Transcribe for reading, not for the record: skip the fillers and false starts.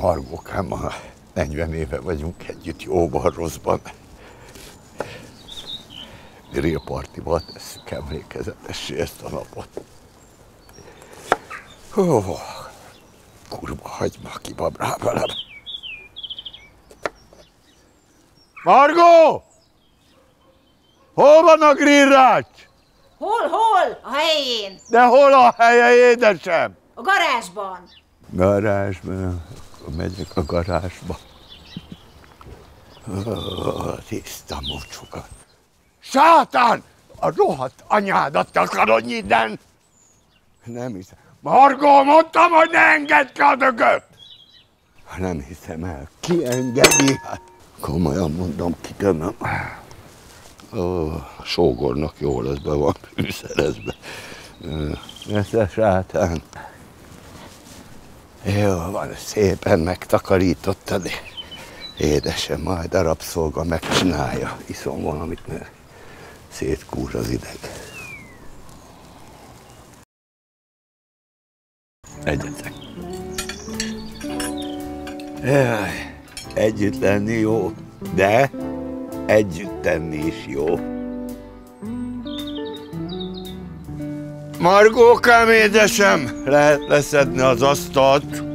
Margókámmal 40 éve vagyunk együtt, jóban, rosszban. Grillpartival tesszük emlékezetessé ezt a napot. Kurva hagyma, kibab velem. Margó! Hol van a grillrács? Hol? A helyén. De hol a helye, édesem? A garázsban. Garázsban? Megyek a garázsba. Tiszta mocsukat. Sátán! A rohadt anyádat akarod innen! Nem hiszem. Margó, mondtam, hogy ne engedd ki a dögöt! Nem hiszem el. Ki engedi? Komolyan mondom, kitömöm. A sógornak jó lesz, be van fűszerezve. Nesze sátán. Jó van, szépen megtakarítottad. Édesem, majd a rabszolga megcsinálja. Iszom valamit, mert szétkúr az ideg. Egyetek. Jaj, együtt lenni jó, de együtt tenni is jó. Margókám, édesem, lehet leszedni az asztalt?